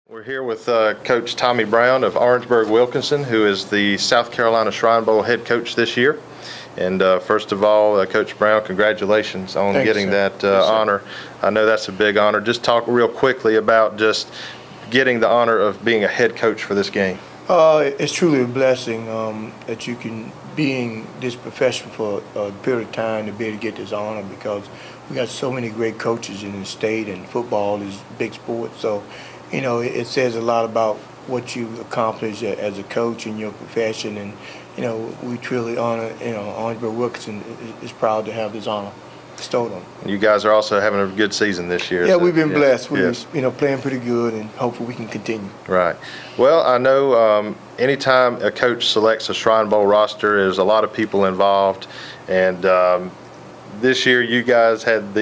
We're here with Coach Tommy Brown of Orangeburg Wilkinson, who is the South Carolina Shrine Bowl head coach this year. And first of all, Coach Brown, congratulations on getting that honor. I know that's a big honor. Just talk real quickly about just getting the honor of being a head coach for this game. It's truly a blessing that you can be in this profession for a period of time to be able to get this honor, because we got so many great coaches in the state, and football is a big sport. So, you know, it says a lot about what you've accomplished as a coach in your profession, and you know, we truly honor. You know, Orangeburg Wilkinson is proud to have this honor bestowed on them. You guys are also having a good season this year. Yeah, so, we've been blessed. We've yes. been, playing pretty good, and hopefully we can continue. Right. Well, I know anytime a coach selects a Shrine Bowl roster, there's a lot of people involved, and this year you guys had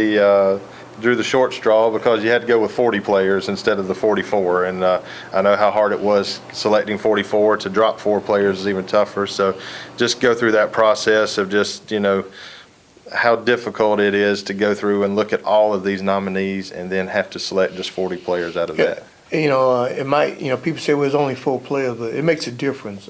drew the short straw because you had to go with 40 players instead of the 44, and I know how hard it was selecting 44. To drop 4 players is even tougher. So just go through that process of just, how difficult it is to go through and look at all of these nominees and then have to select just 40 players out of that. It might, people say, well, there's only 4 players, but it makes a difference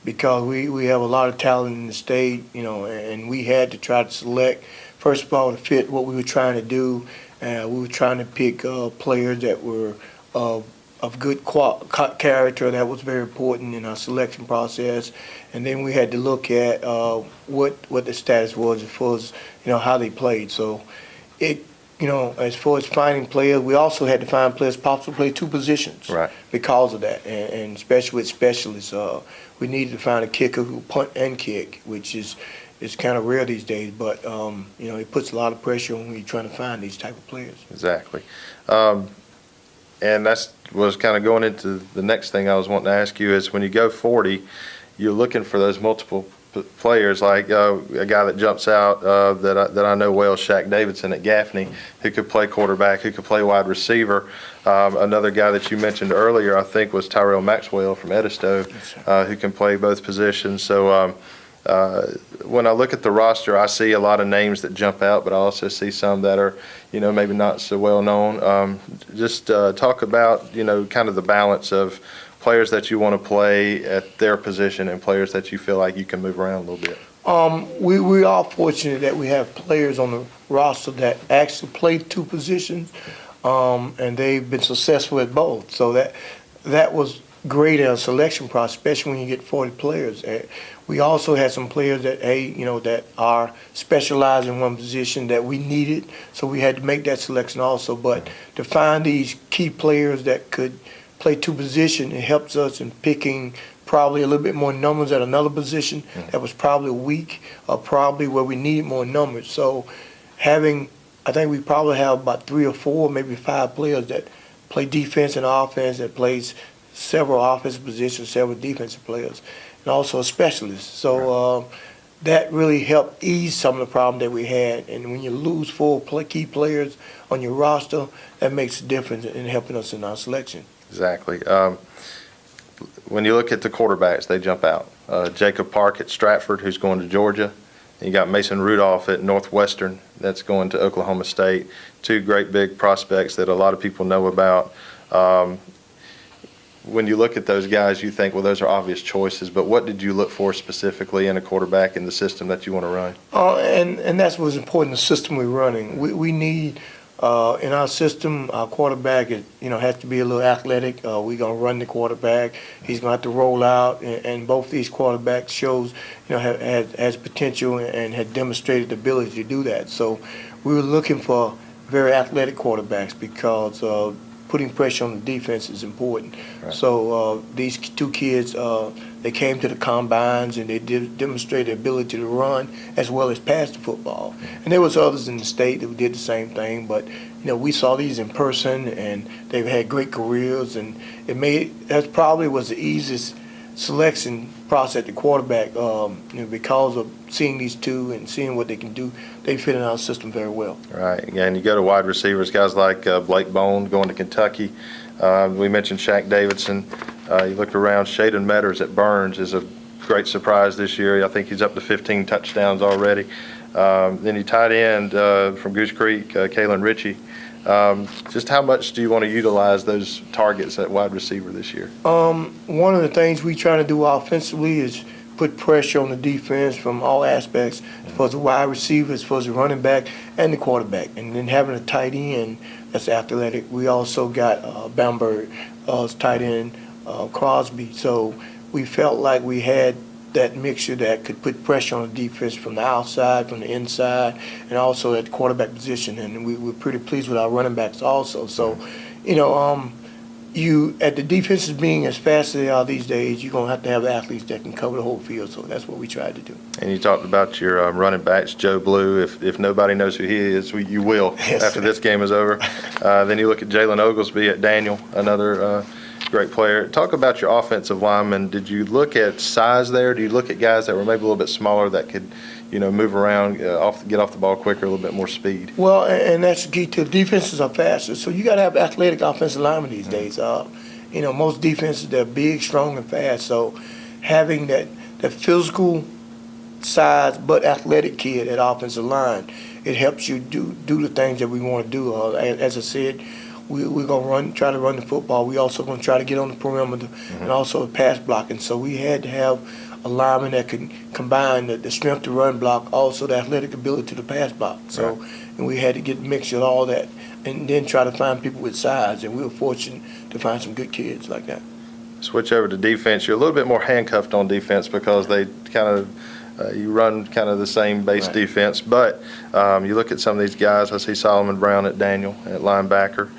because we have a lot of talent in the state, and we had to try to select, first of all, to fit what we were trying to do. We were trying to pick players that were of good character. That was very important in our selection process. And then we had to look at what the status was as far as how they played. So as far as finding players, we also had to find players possibly play 2 positions. Right. Because of that, and especially with specialists, we needed to find a kicker who punt and kick, which is kind of rare these days. But it puts a lot of pressure on when you're trying to find these type of players. Exactly. And that was kind of going into the next thing I was wanting to ask you is when you go 40, you're looking for those multiple players, like a guy that jumps out that I know well, Shaq Davidson at Gaffney, who could play quarterback, who could play wide receiver. Another guy that you mentioned earlier, I think, was Tyrell Maxwell from Edisto, who can play both positions. So when I look at the roster, I see a lot of names that jump out, but I also see some that are, maybe not so well known. Just talk about, kind of the balance of players that you want to play at their position and players that you feel like you can move around a little bit. We are fortunate that we have players on the roster that actually play 2 positions, and they've been successful at both. So that was great in a selection process, especially when you get 40 players. We also had some players that, that are specialized in one position that we needed, so we had to make that selection also. But to find these key players that could play 2 positions, it helps us in picking probably a little bit more numbers at another position that was probably weak or probably where we needed more numbers. So I think we probably have about 3 or 4, maybe 5 players that play defense and offense, that plays several offensive positions, several defensive players, and also a specialist. So that really helped ease some of the problem that we had. And when you lose 4 key players on your roster, that makes a difference in helping us in our selection. Exactly. When you look at the quarterbacks, they jump out. Jacob Park at Stratford, who's going to Georgia. You got Mason Rudolph at Northwestern, that's going to Oklahoma State. 2 great big prospects that a lot of people know about. When you look at those guys, you think, well, those are obvious choices, but what did you look for specifically in a quarterback in the system that you want to run? And that's what's important, the system we're running. We need, in our system, our quarterback has to be a little athletic. We're going to run the quarterback. He's going to have to roll out, and both these quarterbacks shows, has potential and had demonstrated the ability to do that. So we were looking for very athletic quarterbacks because putting pressure on the defense is important. Right. So these 2 kids, they came to the combines and they demonstrated the ability to run as well as pass the football. And there was others in the state that did the same thing, but we saw these in person and they've had great careers, and that probably was the easiest selection process at the quarterback because of seeing these 2 and seeing what they can do. They fit in our system very well. Right. And you go to wide receivers, guys like Blake Bone going to Kentucky. We mentioned Shaq Davidson. You look around, Shaden Metters at Burns is a great surprise this year. I think he's up to 15 touchdowns already. Then you tight end from Goose Creek, Kalen Ritchie. Just how much do you want to utilize those targets at wide receiver this year? One of the things we trying to do offensively is put pressure on the defense from all aspects, as far as the wide receiver, as far as the running back, and the quarterback. And then having a tight end that's athletic. We also got Bamberg as tight end, Crosby. So we felt like we had that mixture that could put pressure on the defense from the outside, from the inside, and also at the quarterback position. And we're pretty pleased with our running backs also. So, you at the defenses being as fast as they are these days, you're gonna have to have athletes that can cover the whole field. So that's what we tried to do. And you talked about your running backs, Joe Blue. If nobody knows who he is, you will Yes. after this game is over. Then you look at Jalen Oglesby at Daniel, another great player. Talk about your offensive linemen. Did you look at size there? Do you look at guys that were maybe a little bit smaller that could, move around, get off the ball quicker, a little bit more speed? Well, and that's the key to defenses are faster. So you got to have athletic offensive linemen these days. Most defenses, they're big, strong, and fast. So having that physical size but athletic kid at offensive line, it helps you do the things that we want to do. As I said, we're going to try to run the football. We also going to try to get on the perimeter and also pass blocking. So we had to have a lineman that can combine the strength to run block, also the athletic ability to pass block. So, right. And we had to get a mixture of all that, and then try to find people with size. And we were fortunate to find some good kids like that. Switch over to defense. You're a little bit more handcuffed on defense because they kind of you run kind of the same base Right. defense. But you look at some of these guys. I see Solomon Brown at Daniel at linebacker.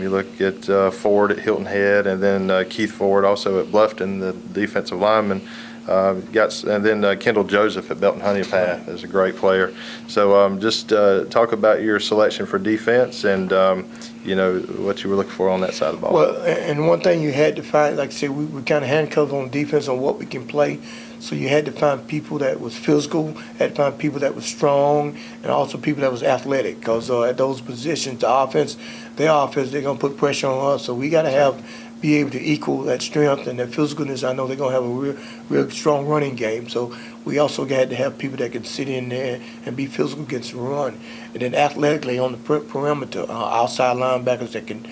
You look at Ford at Hilton Head, and then Keith Ford also at Bluffton, the defensive lineman. And then Kendall Joseph at Belton Honeypath is a great player. So just talk about your selection for defense and what you were looking for on that side of the ball. Well, and one thing you had to find, like I said, we kind of handcuffed on defense on what we can play. So you had to find people that was physical, had to find people that was strong, and also people that was athletic. Because at those positions, the offense, they're going to put pressure on us. So we got to be able to equal that strength and that physicalness. I know they're going to have a real strong running game. So we also had to have people that can sit in there and be physical against the run. And then athletically on the perimeter, outside linebackers that can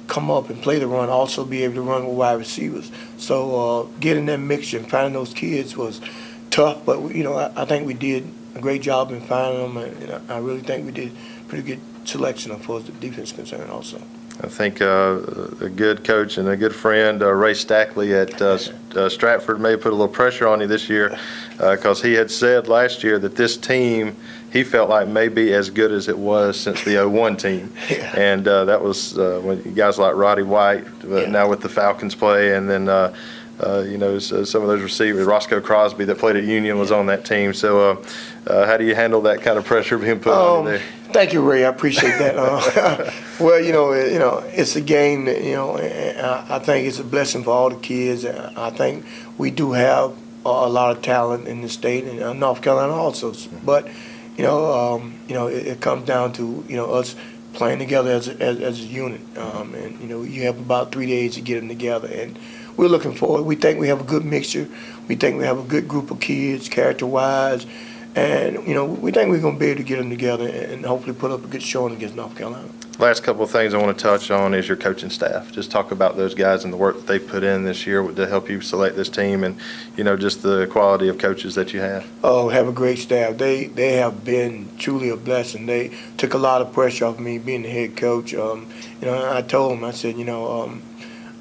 come up and play the run, also be able to run with wide receivers. So getting that mixture and finding those kids was tough, but I think we did a great job in finding them, and I really think we did pretty good selection as far as the defense is concerned also. I think a good coach and a good friend, Ray Stackley at Stratford, may have put a little pressure on you this year because he had said last year that this team he felt like may be as good as it was since the 01 team. Yeah. And that was when guys like Roddy White, now with the Falcons play, and then some of those receivers, Roscoe Crosby that played at Union was on that team. So how do you handle that kind of pressure being put on you there? Thank you, Ray. I appreciate that. Well, it's a game that, I think it's a blessing for all the kids. I think we do have a lot of talent in the state and North Carolina also. But, it comes down to, us playing together as a unit. And, you have about 3 days to get them together. And we're looking forward. We think we have a good mixture. We think we have a good group of kids, character-wise. And, we think we're going to be able to get them together and hopefully put up a good showing against North Carolina. Last couple of things I want to touch on is your coaching staff. Just talk about those guys and the work that they put in this year to help you select this team and, just the quality of coaches that you have. Oh, have a great staff. They have been truly a blessing. They took a lot of pressure off me being the head coach. I told them, I said,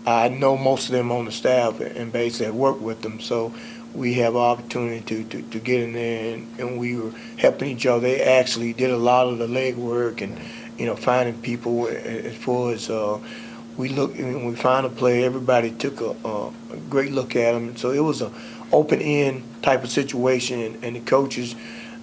I know most of them on the staff and basically have worked with them. So we have an opportunity to get in there and we were helping each other. They actually did a lot of the legwork and, finding people as far as when we found a player, everybody took a great look at them. So it was an open-end type of situation, and the coaches,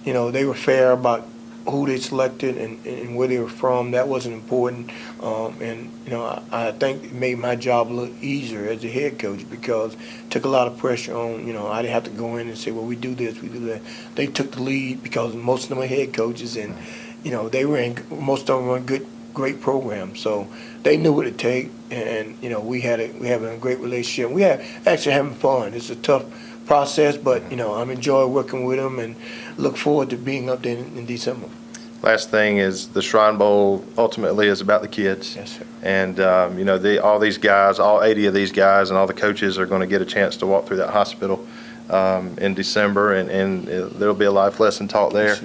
they were fair about who they selected and where they were from. That wasn't important. I think it made my job a little easier as a head coach because it took a lot of pressure on, I didn't have to go in and say, well, we do this, we do that. They took the lead because most of them are head coaches and, most of them run great programs. So they knew what it take and, we having a great relationship. We actually having fun. It's a tough process, but I'm enjoying working with them and look forward to being up there in December. Last thing is the Shrine Bowl ultimately is about the kids. Yes, sir. And, all these guys, all 80 of these guys and all the coaches are going to get a chance to walk through that hospital in December, and there'll be a life lesson taught there.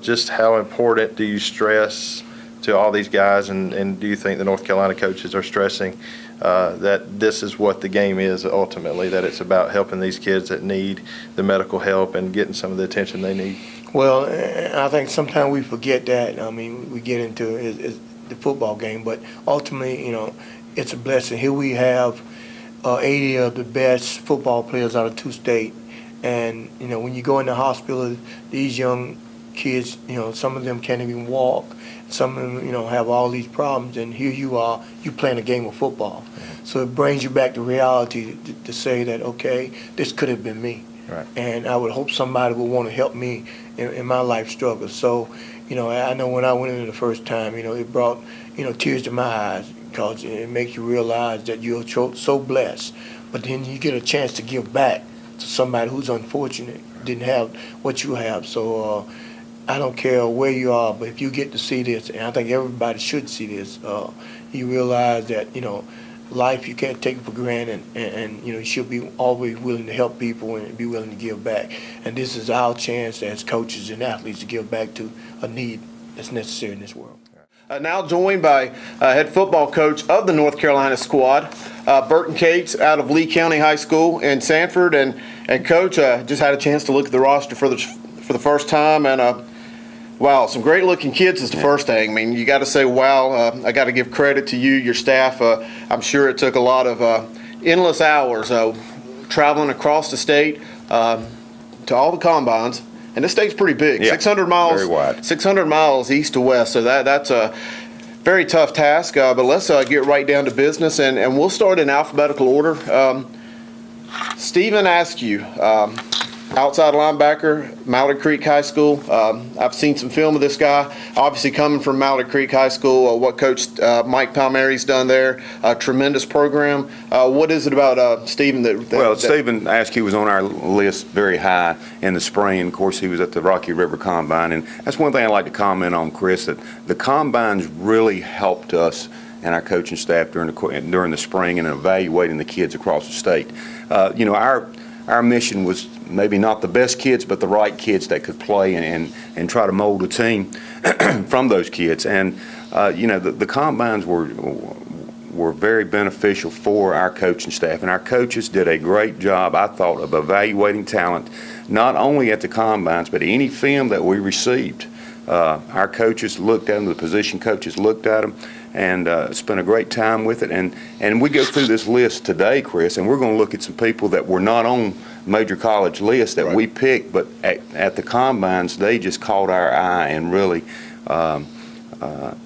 Just how important do you stress to all these guys, and do you think the North Carolina coaches are stressing that this is what the game is ultimately, that it's about helping these kids that need the medical help and getting some of the attention they need? Well, I think sometimes we forget that. I mean, we get into is the football game, but ultimately, it's a blessing. Here we have 80 of the best football players out of 2 states, and when you go in the hospital, these young kids, some of them can't even walk. Some of them, have all these problems, and here you are, you playing a game of football. So it brings you back to reality to say that, okay, this could have been me. Right. And I would hope somebody would want to help me in my life struggle. So, I know when I went in the first time, it brought, tears to my eyes, because it makes you realize that you're so blessed. But then you get a chance to give back to somebody who's unfortunate, didn't have what you have. So I don't care where you are, but if you get to see this, and I think everybody should see this, you realize that, life, you can't take it for granted, and you should be always willing to help people and be willing to give back. And this is our chance as coaches and athletes to give back to a need that's necessary in this world. Now joined by head football coach of the North Carolina squad, Burton Cates out of Lee County High School in Sanford. And Coach, just had a chance to look at the roster for the first time, and wow, some great looking kids is the first thing. I mean, you got to say wow. I got to give credit to you, your staff. I'm sure it took a lot of endless hours traveling across the state to all the combines. And this state's pretty big, Yeah, 600 miles, very wide. 600 miles east to west. So that's a very tough task. But let's get right down to business, and we'll start in alphabetical order. Stephen Askew, outside linebacker, Mallard Creek High School. I've seen some film of this guy. Obviously, coming from Mallard Creek High School, what Coach Mike Palmieri's done there, a tremendous program. What is it about Stephen Well, Stephen Askew was on our list very high in the spring. Of course, he was at the Rocky River Combine, and that's one thing I'd like to comment on, Chris, that the combines really helped us and our coaching staff during the spring and evaluating the kids across the state. Our mission was maybe not the best kids, but the right kids that could play and try to mold a team from those kids. And the combines were very beneficial for our coaching staff, and our coaches did a great job, I thought, of evaluating talent, not only at the combines, but any film that we received. Our coaches looked at them, the position coaches looked at them, and spent a great time with it. And we go through this list today, Chris, and we're going to look at some people that were not on major college lists that we picked, but at the combines, they just caught our eye and really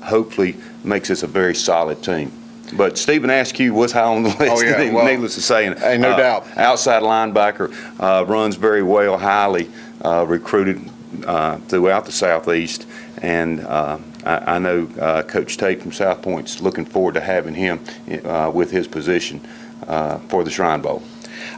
hopefully makes us a very solid team. But Stephen Askew was high on the list, needless to say. No doubt. Outside linebacker, runs very well, highly recruited throughout the Southeast. And I know Coach Tate from South Point's looking forward to having him with his position for the Shrine Bowl.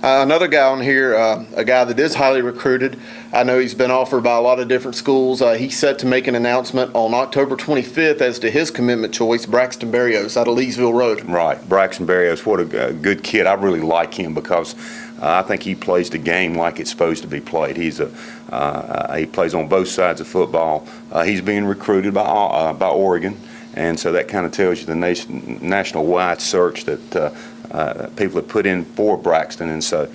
Another guy on here, a guy that is highly recruited. I know he's been offered by a lot of different schools. He's set to make an announcement on October 25th as to his commitment choice, Braxton Berrios out of Leesville Road. Right, Braxton Berrios, what a good kid. I really like him because I think he plays the game like it's supposed to be played. He plays on both sides of football. He's being recruited by Oregon, and so that kind of tells you the national-wide search that people have put in for Braxton, and so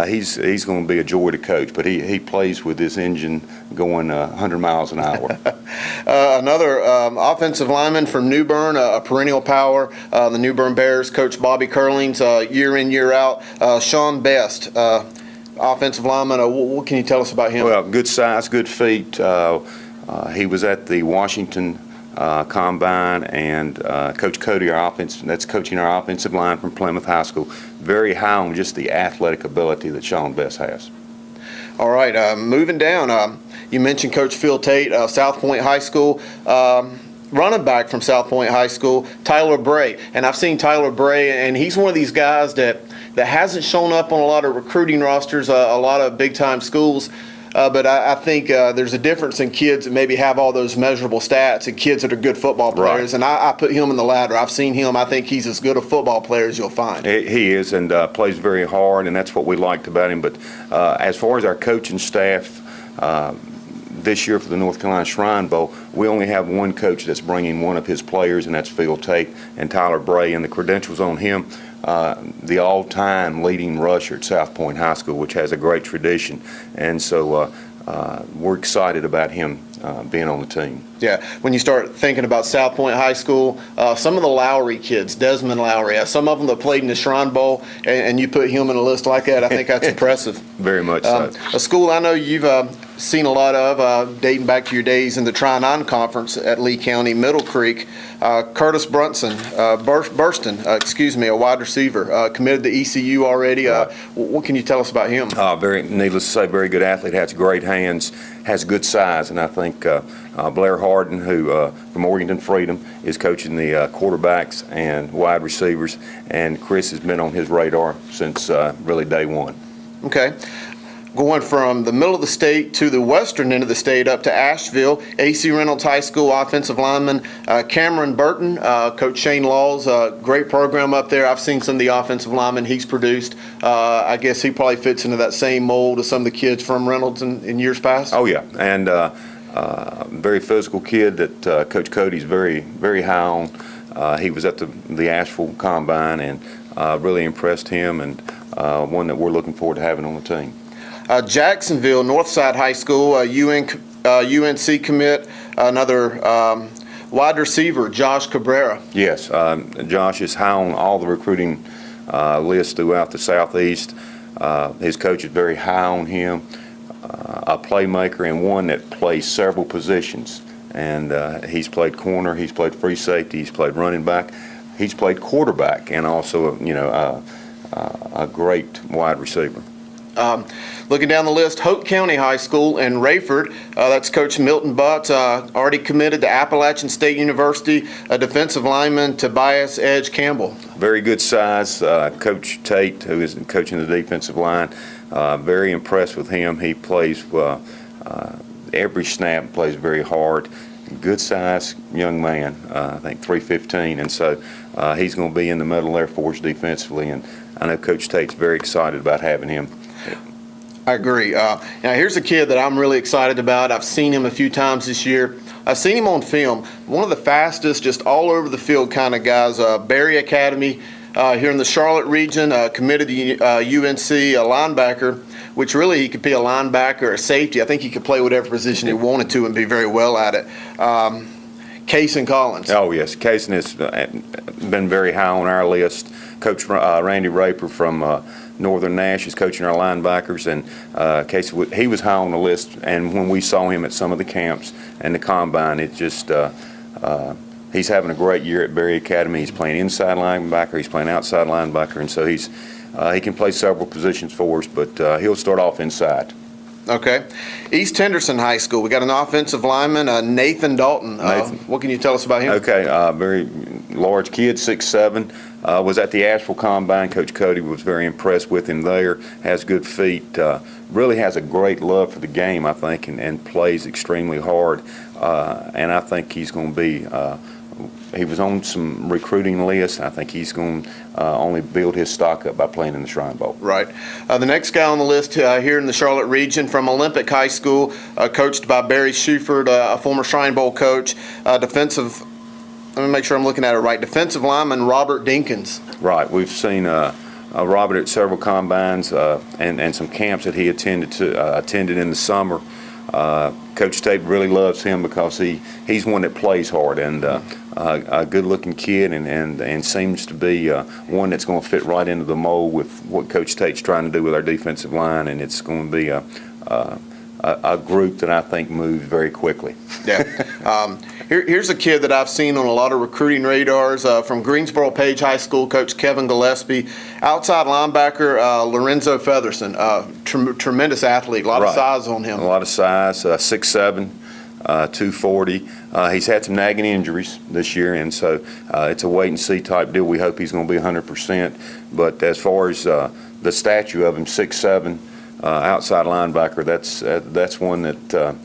he's going to be a joy to coach. But he plays with this engine going 100 miles an hour. Another offensive lineman from New Bern, a perennial power, the New Bern Bears, Coach Bobby Curling's year in, year out. Sean Best, offensive lineman. What can you tell us about him? Well, good size, good feet. He was at the Washington Combine, and Coach Cody, that's coaching our offensive line from Plymouth High School. Very high on just the athletic ability that Sean Best has. All right, moving down, you mentioned Coach Phil Tate, South Point High School. Running back from South Point High School, Tyler Bray. And I've seen Tyler Bray, and he's one of these guys that, that hasn't shown up on a lot of recruiting rosters, a lot of big-time schools. But I think there's a difference in kids that maybe have all those measurable stats and kids that are good football players. Right. And I put him in the latter. I've seen him. I think he's as good a football player as you'll find. He is, and plays very hard, and that's what we liked about him. But as far as our coaching staff, this year for the North Carolina Shrine Bowl, we only have one coach that's bringing one of his players, and that's Phil Tate and Tyler Bray. And the credentials on him, the all-time leading rusher at South Point High School, which has a great tradition. And so we're excited about him being on the team. Yeah, when you start thinking about South Point High School, some of the Lowry kids, Desmond Lowry, some of them that played in the Shrine Bowl, and you put him in a list like that, I think that's impressive. Very much so. A school I know you've seen a lot of, dating back to your days in the Tri-9 Conference at Lee County, Middle Creek, Curtis Burston, a wide receiver, committed to ECU already. What can you tell us about him? Needless to say, very good athlete, has great hands, has good size, and I think Blair Harden, who from Morganton Freedom, is coaching the quarterbacks and wide receivers, and Chris has been on his radar since really day one. Okay. Going from the middle of the state to the western end of the state up to Asheville, A.C. Reynolds High School offensive lineman Cameron Burton, Coach Shane Law's great program up there. I've seen some of the offensive linemen he's produced. I guess he probably fits into that same mold as some of the kids from Reynolds in years past. Oh, yeah, and very physical kid that Coach Cody's very, very high on. He was at the Asheville Combine and really impressed him, and one that we're looking forward to having on the team. Jacksonville Northside High School, UNC commit, another wide receiver, Josh Cabrera. Yes, Josh is high on all the recruiting lists throughout the Southeast. His coach is very high on him, a playmaker and one that plays several positions. And he's played corner, he's played free safety, he's played running back, he's played quarterback, and also, a great wide receiver. Looking down the list, Hope County High School in Rayford, that's Coach Milton Butt, already committed to Appalachian State University, a defensive lineman, Tobias Edge Campbell. Very good size. Coach Tate, who is coaching the defensive line, very impressed with him. He plays every snap, plays very hard. Good size young man, I think 315, and so he's going to be in the middle Air Force defensively, and I know Coach Tate's very excited about having him. I agree. Now, here's a kid that I'm really excited about. I've seen him a few times this year. I've seen him on film. One of the fastest, just all over the field kind of guys. Berry Academy here in the Charlotte region, committed to UNC, a linebacker, which really he could be a linebacker or a safety. I think he could play whatever position he wanted to and be very well at it. Kaysen Collins. Oh, yes. Kaysen has been very high on our list. Coach Randy Raper from Northern Nash is coaching our linebackers, and Kaysen, he was high on the list. And when we saw him at some of the camps and the combine, it just he's having a great year at Berry Academy. He's playing inside linebacker, he's playing outside linebacker, and so he can play several positions for us, but he'll start off inside. Okay. East Henderson High School, we got an offensive lineman, Nathan Dalton. What can you tell us about him? Okay, very large kid, 6'7", was at the Asheville Combine. Coach Cody was very impressed with him there, has good feet, really has a great love for the game, I think, and plays extremely hard, and I think he's going to be he was on some recruiting lists. I think he's going to only build his stock up by playing in the Shrine Bowl. Right. The next guy on the list here in the Charlotte region from Olympic High School, coached by Barry Shuford, a former Shrine Bowl coach, defensive, let me make sure I'm looking at it right, defensive lineman Robert Dinkins. Right. We've seen Robert at several combines and some camps that he attended in the summer. Coach Tate really loves him because he's one that plays hard and a good-looking kid and seems to be one that's going to fit right into the mold with what Coach Tate's trying to do with our defensive line, and it's going to be a group that I think moves very quickly. Yeah. Here's a kid that I've seen on a lot of recruiting radars from Greensboro Page High School, Coach Kevin Gillespie. Outside linebacker Lorenzo Featherson, tremendous athlete, a lot of size on him. A lot of size, 6'7", 240. He's had some nagging injuries this year, and so it's a wait-and-see type deal. We hope he's going to be 100%. But as far as the stature of him, 6'7", outside linebacker, that's one that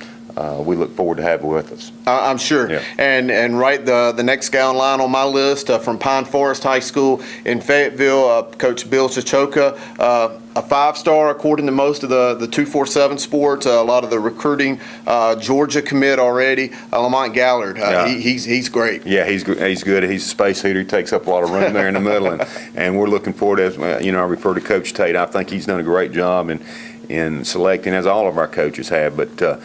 we look forward to having with us. I'm sure. Yeah. And right, the next guy in line on my list from Pine Forest High School in Fayetteville, Coach Bill Chichoka, a 5-star according to most of the 247 sports. A lot of the recruiting, Georgia commit already. Lamont Gallard, he's great. Yeah, he's good. He's a space heater. He takes up a lot of room there in the middle, and we're looking forward to. I refer to Coach Tate. I think he's done a great job in selecting, as all of our coaches have, but.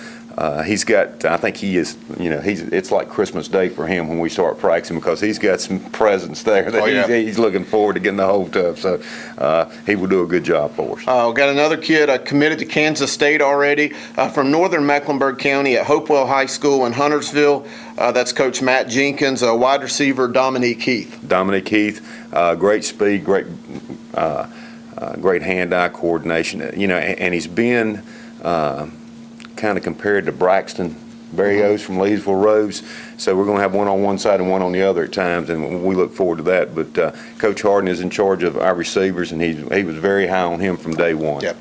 He's got, I think he is, it's like Christmas Day for him when we start practicing, because he's got some presents there that he's looking forward to getting the hold of. So he will do a good job for us. We've got another kid committed to Kansas State already from northern Mecklenburg County at Hopewell High School in Huntersville. That's Coach Matt Jenkins, wide receiver Dominique Heath. Dominique Heath, great speed, great hand-eye coordination, and he's been kind of compared to Braxton Berrios from Leesville Rose. So we're going to have one on one side and one on the other at times, and we look forward to that. But Coach Harden is in charge of our receivers, and he was very high on him from day one. Yep.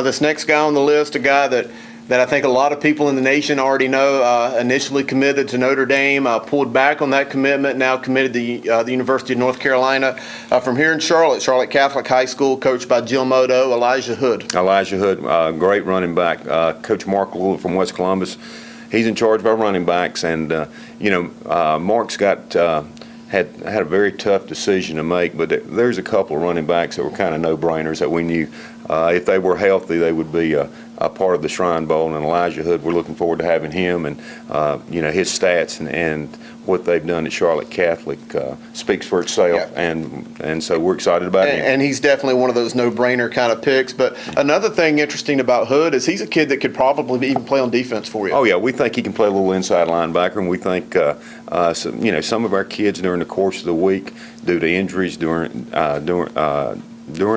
This next guy on the list, a guy that I think a lot of people in the nation already know, initially committed to Notre Dame, pulled back on that commitment, now committed to the University of North Carolina. From here in Charlotte Catholic High School, coached by Jill Moto, Elijah Hood. Elijah Hood, great running back. Coach Mark Little from West Columbus, he's in charge of our running backs. And, Mark's got had a very tough decision to make, but there's a couple of running backs that were kind of no-brainers that we knew if they were healthy, they would be a part of the Shrine Bowl. And Elijah Hood, we're looking forward to having him, and his stats and what they've done at Charlotte Catholic speaks for itself, and so we're excited about him. And he's definitely one of those no-brainer kind of picks. But another thing interesting about Hood is he's a kid that could probably even play on defense for you. Oh yeah, we think he can play a little inside linebacker, and we think some of our kids during the course of the week, due to injuries during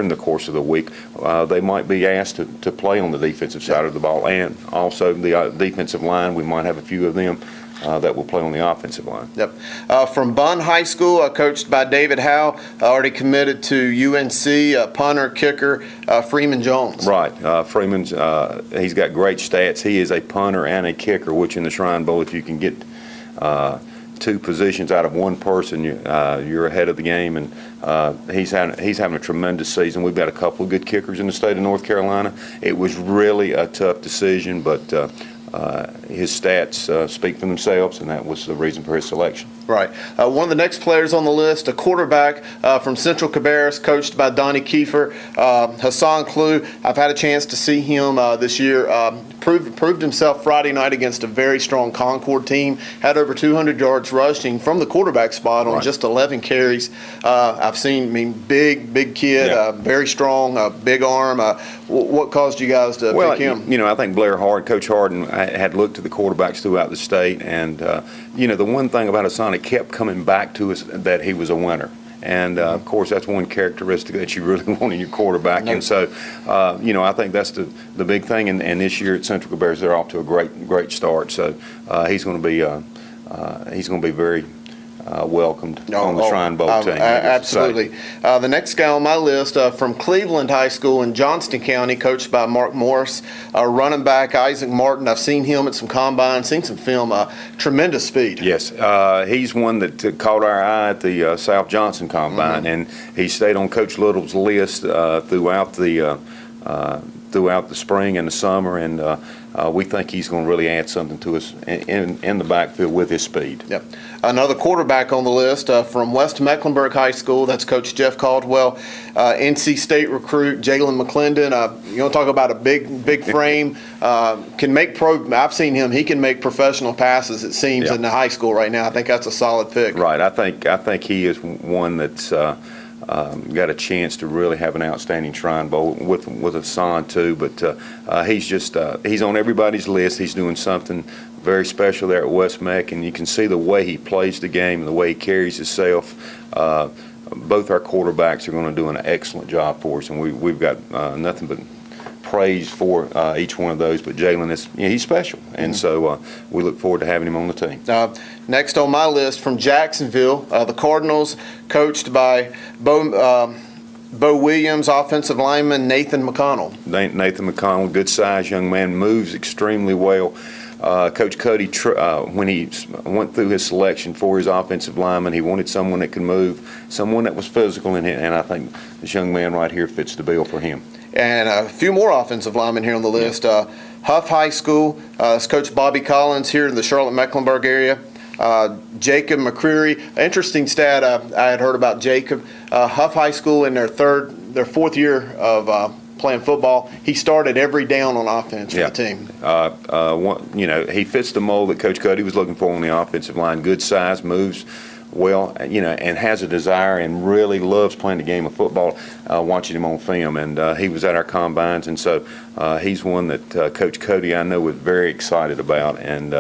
the course of the week, they might be asked to play on the defensive side of the ball, and also the defensive line. We might have a few of them that will play on the offensive line. Yep. From Bunn High School, coached by David Howe, already committed to UNC, punter, kicker, Freeman Jones. Right. Freeman's, he's got great stats. He is a punter and a kicker, which in the Shrine Bowl, if you can get two positions out of one person, you're ahead of the game. And he's having a tremendous season. We've got a couple of good kickers in the state of North Carolina. It was really a tough decision, but his stats speak for themselves, and that was the reason for his selection. Right. One of the next players on the list, a quarterback from Central Cabarrus, coached by Donnie Kiefer, Hassan Klue. I've had a chance to see him this year. Proved himself Friday night against a very strong Concord team. Had over 200 yards rushing from the quarterback spot on just 11 carries. I've seen, big kid, very strong, big arm. What caused you guys to pick him? I think Coach Harden had looked at the quarterbacks throughout the state, and the one thing about Hassan, it kept coming back to us that he was a winner. And, of course, that's one characteristic that you really want in your quarterback. And so, I think that's the big thing. And this year at Central Cabarrus, they're off to a great start. So he's going to be very welcomed on the Shrine Bowl team. Absolutely. The next guy on my list from Cleveland High School in Johnston County, coached by Mark Morris, running back Isaac Martin. I've seen him at some combine, seen some film. Tremendous speed. Yes, he's one that caught our eye at the South Johnson combine, and he stayed on Coach Little's list throughout the spring and the summer, and we think he's going to really add something to us in the backfield with his speed. Yep. Another quarterback on the list from West Mecklenburg High School, that's Coach Jeff Caldwell. NC State recruit Jalen McClendon. You want to talk about a big frame, can make I've seen him, he can make professional passes, it seems, in the high school right now. I think that's a solid pick. Right. I think he is one that's got a chance to really have an outstanding Shrine Bowl with Hassan too, but he's on everybody's list. He's doing something very special there at West Meck, and you can see the way he plays the game and the way he carries himself. Both our quarterbacks are going to do an excellent job for us, and we've got nothing but praise for each one of those, but Jalen is, he's special, and so we look forward to having him on the team. Next on my list from Jacksonville, the Cardinals, coached by Bo Williams, offensive lineman Nathan McConnell. Nathan McConnell, good size young man, moves extremely well. Coach Cuddy, when he went through his selection for his offensive lineman, he wanted someone that could move, someone that was physical, and I think this young man right here fits the bill for him. And a few more offensive linemen here on the list. Huff High School, it's Coach Bobby Collins here in the Charlotte-Mecklenburg area. Jacob McCreary, interesting stat I had heard about Jacob. Huff High School in their fourth year of playing football, he started every down on offense for the team. He fits the mold that Coach Cuddy was looking for on the offensive line. Good size, moves well, and has a desire and really loves playing the game of football, watching him on film. And he was at our combines, and so he's one that Coach Cuddy, I know, was very excited about. And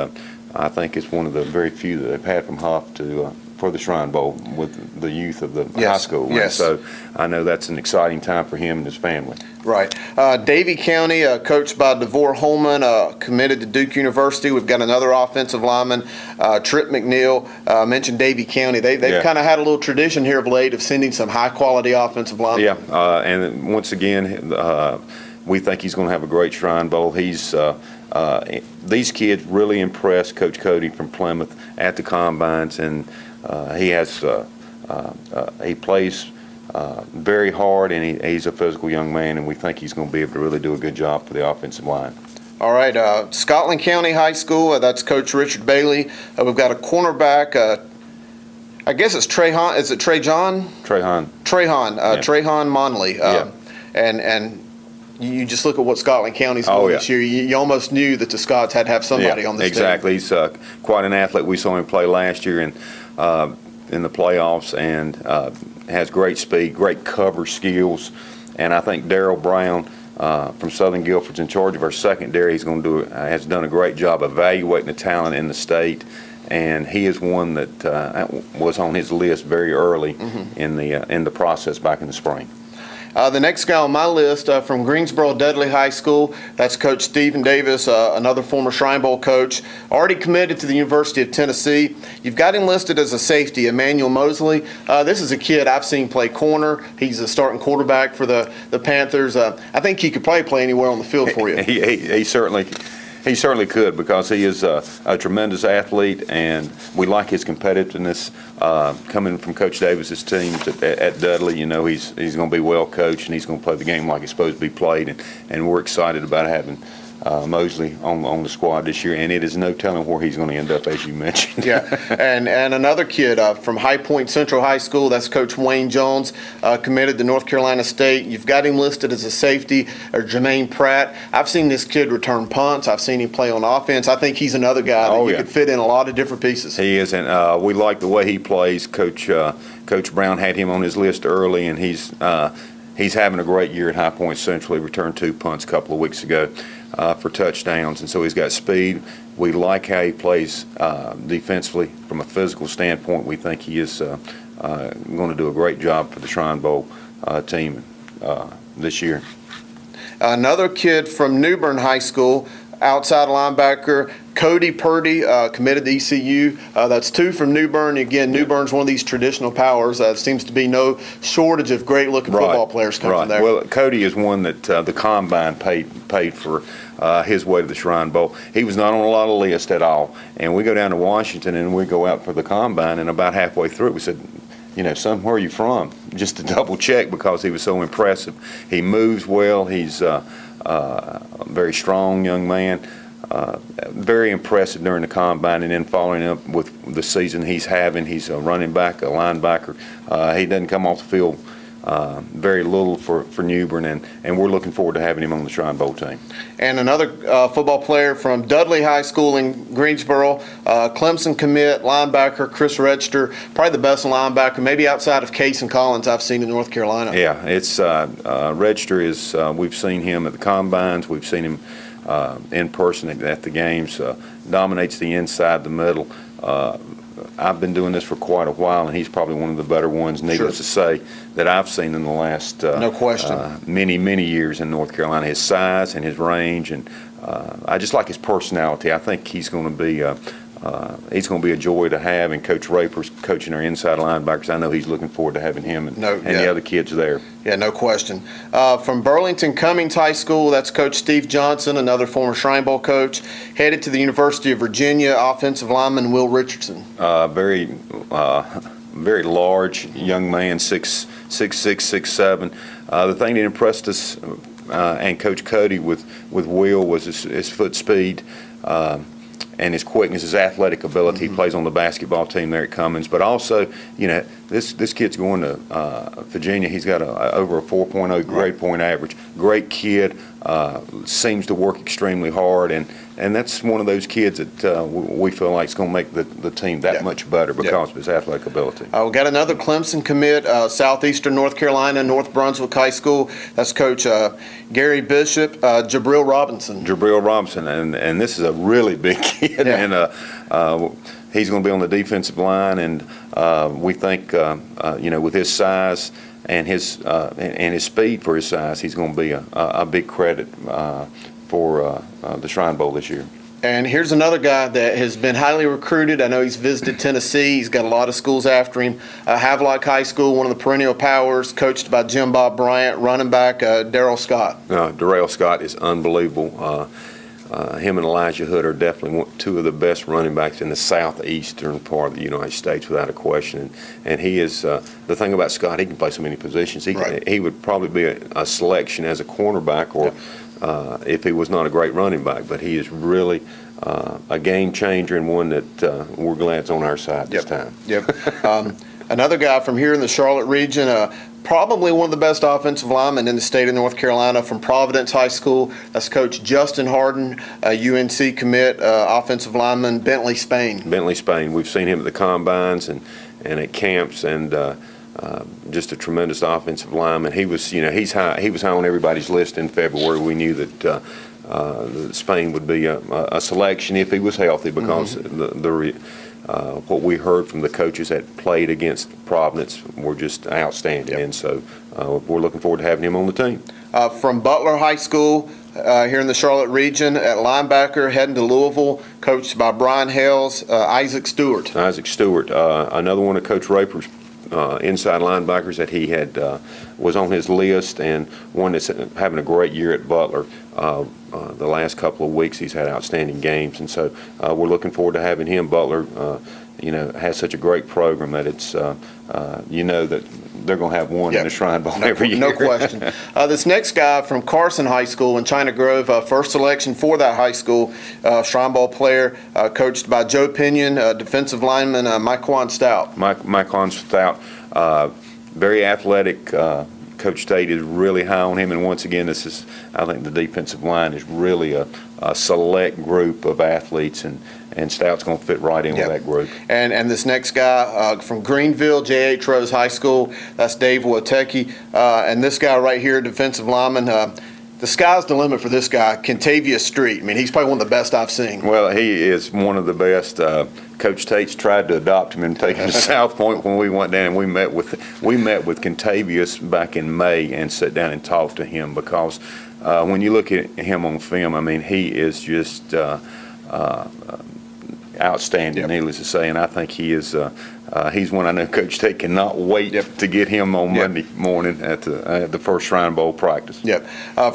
I think it's one of the very few that they've had from Huff for the Shrine Bowl with the youth of the high school. Yes. And so I know that's an exciting time for him and his family. Right. Davie County, coached by DeVore Holman, committed to Duke University. We've got another offensive lineman, Trip McNeil. Mentioned Davie County. They've kind of had a little tradition here of late of sending some high-quality offensive linemen. Yeah, and once again, we think he's going to have a great Shrine Bowl. These kids really impressed Coach Cuddy from Plymouth at the combines, and he plays very hard, and he's a physical young man, and we think he's going to be able to really do a good job for the offensive line. All right, Scotland County High School, that's Coach Richard Bailey. We've got a cornerback, I guess it's Trahan. Is it Trajan? Trahan. Trahan Monley. And you just look at what Scotland County's doing this year. You almost knew that the Scots had to have somebody on this team. Exactly. He's quite an athlete. We saw him play last year in the playoffs, and has great speed, great cover skills. And I think Darryl Brown from Southern Guilford's in charge of our secondary. He's going to has done a great job evaluating the talent in the state. And he is one that was on his list very early in the process back in the spring. The next guy on my list from Greensboro Dudley High School, that's Coach Stephen Davis, another former Shrine Bowl coach, already committed to the University of Tennessee. You've got him listed as a safety, Emmanuel Mosley. This is a kid I've seen play corner. He's a starting quarterback for the Panthers. I think he could probably play anywhere on the field for you. He certainly could, because he is a tremendous athlete, and we like his competitiveness coming from Coach Davis's team at Dudley. He's going to be well coached, and he's going to play the game like it's supposed to be played, and we're excited about having Mosley on the squad this year, and it is no telling where he's going to end up, as you mentioned. And another kid from High Point Central High School, that's Coach Wayne Jones, committed to North Carolina State. You've got him listed as a safety, or Jermaine Pratt. I've seen this kid return punts. I've seen him play on offense. I think he's another guy that could fit in a lot of different pieces. He is, and we like the way he plays. Coach Brown had him on his list early, and he's having a great year at High Point Central. He returned 2 punts a couple of weeks ago for touchdowns, and so he's got speed. We like how he plays defensively from a physical standpoint. We think he is going to do a great job for the Shrine Bowl team this year. Another kid from New Bern High School, outside linebacker, Cody Purdy, committed to ECU. That's 2 from New Bern. Again, New Bern's one of these traditional powers. Seems to be no shortage of great-looking football players coming from there. Well, Cody is one that the Combine paid for his way to the Shrine Bowl. He was not on a lot of lists at all. And we go down to Washington, and we go out for the Combine, and about halfway through it, we said, son, where are you from? Just to double check, because he was so impressive. He moves well. He's a very strong young man. Very impressive during the Combine, and then following up with the season he's having. He's a running back, a linebacker. He doesn't come off the field very little for New Bern, and we're looking forward to having him on the Shrine Bowl team. And another football player from Dudley High School in Greensboro, Clemson commit, linebacker Chris Register, probably the best linebacker, maybe outside of Case and Collins, I've seen in North Carolina. Yeah, it's Register is, we've seen him at the Combines, we've seen him in person at the games, dominates the inside, the middle, I've been doing this for quite a while, and he's probably one of the better ones, needless to say, that I've seen in the last No question. many years in North Carolina. His size and his range, and I just like his personality. I think he's going to be a joy to have. And Coach Raper's coaching our inside linebackers. I know he's looking forward to having him and the other kids there. Yeah, no question. From Burlington Cummings High School, that's Coach Steve Johnson, another former Shrine Bowl coach. Headed to the University of Virginia, offensive lineman Will Richardson. Very large young man, 6'6", 6'7". The thing that impressed us and Coach Cody with Will was his foot speed. And his quickness, his athletic ability. He plays on the basketball team there at Cummings. But also, this kid's going to Virginia. He's got over a 4.0 grade point average. Great kid. Seems to work extremely hard. And that's one of those kids that we feel like is going to make the team that much better because of his athletic ability. We got another Clemson commit, Southeastern North Carolina, North Brunswick High School. That's Coach Gary Bishop, Jabril Robinson. And this is a really big kid. And he's going to be on the defensive line. And we think, with his size and his speed for his size, he's going to be a big credit for the Shrine Bowl this year. And here's another guy that has been highly recruited. I know he's visited Tennessee. He's got a lot of schools after him. Havelock High School, one of the perennial powers, coached by Jim Bob Bryant. Running back, Darrell Scott. Darrell Scott is unbelievable. Him and Elijah Hood are definitely two of the best running backs in the southeastern part of the United States, without a question. And he is the thing about Scott. He can play so many positions. He would probably be a selection as a cornerback, or if he was not a great running back. But he is really a game changer, and one that we're glad is on our side this time. Another guy from here in the Charlotte region, probably one of the best offensive linemen in the state of North Carolina, from Providence High School. That's Coach Justin Harden, UNC commit, offensive lineman Bentley Spain. We've seen him at the combines and at camps, and just a tremendous offensive lineman. He was high on everybody's list in February. We knew that Spain would be a selection if he was healthy, because what we heard from the coaches that played against Providence were just outstanding. And so we're looking forward to having him on the team. From Butler High School, here in the Charlotte region, at linebacker, heading to Louisville, coached by Brian Hales, Isaac Stewart. Another one of Coach Raper's inside linebackers that he had was on his list, and one that's having a great year at Butler. The last couple of weeks he's had outstanding games, and so we're looking forward to having him. Butler has such a great program that it's that they're going to have one in the Shrine Bowl every year. No question. This next guy from Carson High School in China Grove, first selection for that high school, Shrine Bowl player, coached by Joe Pinion, defensive lineman Myquan Stout. Myquan Stout, very athletic. Coach Tate is really high on him, and once again, I think the defensive line is really a select group of athletes, and Stout's going to fit right in with that group. And this next guy from Greenville, J.H. Rose High School, that's Dave Woteki. And this guy right here, defensive lineman, the sky's the limit for this guy, Kentavious Street. I mean, he's probably one of the best I've seen. Well, he is one of the best. Coach Tate's tried to adopt him and take him to South Point when we went down, and we met with Kentavious back in May and sat down and talked to him, because when you look at him on film, I mean, he is just outstanding, needless to say, and I think he is. He's one I know Coach Tate cannot wait to get him on Monday morning at the first Shrine Bowl practice.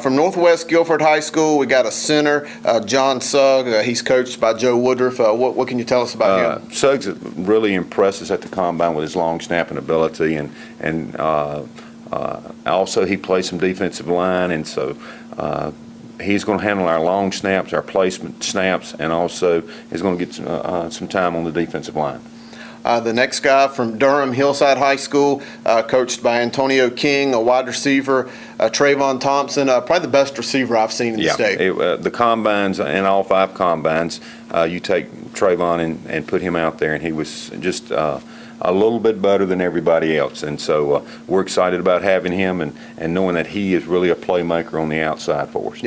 From Northwest Guilford High School, we got a center, John Sugg. He's coached by Joe Woodruff. What can you tell us about him? Suggs really impressed us at the combine with his long snapping ability, and also he plays some defensive line, and so he's going to handle our long snaps, our placement snaps, and also is going to get some time on the defensive line. The next guy from Durham Hillside High School, coached by Antonio King, a wide receiver, Trayvon Thompson, probably the best receiver I've seen in the state. The combines, and all 5 combines, you take Trayvon and put him out there, and he was just a little bit better than everybody else. And so we're excited about having him and knowing that he is really a playmaker on the outside for us.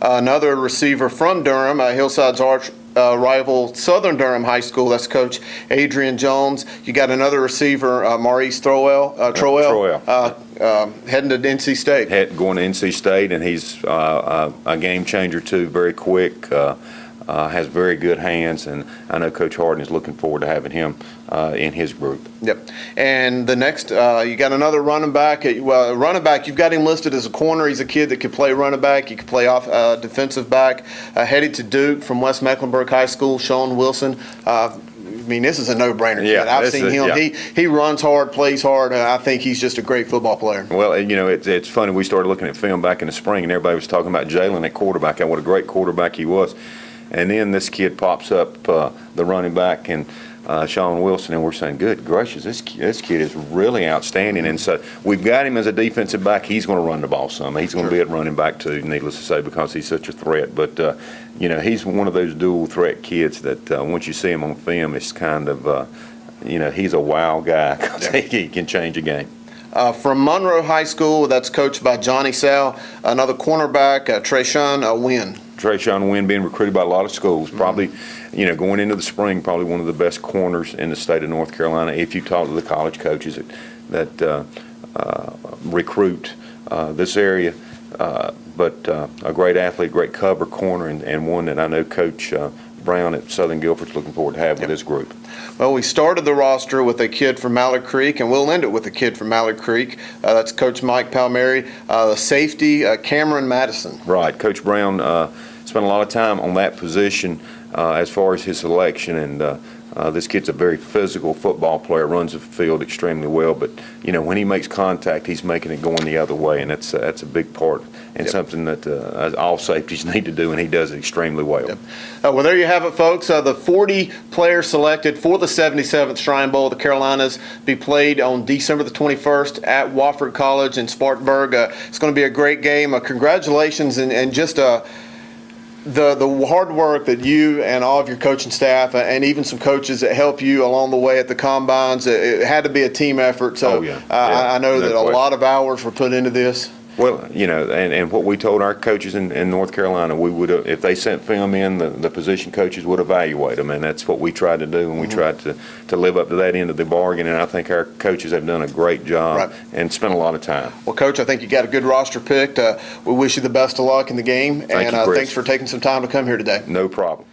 Another receiver from Durham, Hillside's arch rival Southern Durham High School. That's Coach Adrian Jones. You got another receiver, Maurice Troel, heading to NC State. Going to NC State, and he's a game changer too. Very quick, has very good hands, and I know Coach Harden is looking forward to having him in his group. Yep. And the next, you got another running back. Well, running back, you've got him listed as a corner. He's a kid that could play running back. He could play off defensive back. Headed to Duke from West Mecklenburg High School, Sean Wilson. I mean, this is a no-brainer. Yeah, kid. I've seen him. Yeah. He runs hard, plays hard. I think he's just a great football player. Well, you know, it's funny. We started looking at film back in the spring, and everybody was talking about Jalen at quarterback, and what a great quarterback he was. And then this kid pops up, the running back, and Sean Wilson, and we're saying, good gracious, this kid is really outstanding. And so we've got him as a defensive back. He's going to run the ball some. He's going to be at running back too, needless to say, because he's such a threat. But, you know, he's one of those dual threat kids that once you see him on film, it's kind of, you know, he's a wow guy because he can change a game. From Monroe High School, that's coached by Johnny Sal. Another cornerback, Trayshawn Wynn. Trayshawn Wynn being recruited by a lot of schools, probably, you know, going into the spring, probably one of the best corners in the state of North Carolina. If you talk to the college coaches that recruit this area, but a great athlete, great cover corner, and one that I know Coach Brown at Southern Guilford's looking forward to have with his group. Well, we started the roster with a kid from Mallard Creek, and we'll end it with a kid from Mallard Creek. That's Coach Mike Palmieri. The safety, Cameron Madison. Right. Coach Brown spent a lot of time on that position as far as his selection, and this kid's a very physical football player, runs the field extremely well, but, you know, when he makes contact, he's making it going the other way, and that's a big part and something that all safeties need to do, and he does it extremely well. Yep. Well, there you have it, folks. The 40 players selected for the 77th Shrine Bowl of the Carolinas be played on December the 21st at Wofford College in Spartanburg. It's going to be a great game. Congratulations, and just the hard work that you and all of your coaching staff and even some coaches that help you along the way at the combines, it had to be a team effort. So I know that a lot of hours were put into this. Well, you know, and what we told our coaches in North Carolina, we would, if they sent film in, the position coaches would evaluate them, and that's what we tried to do, and we tried to live up to that end of the bargain, and I think our coaches have done a great job and spent a lot of time. Well, Coach, I think you got a good roster picked. We wish you the best of luck in the game, Thank you, Chris. thanks for taking some time to come here today. No problem.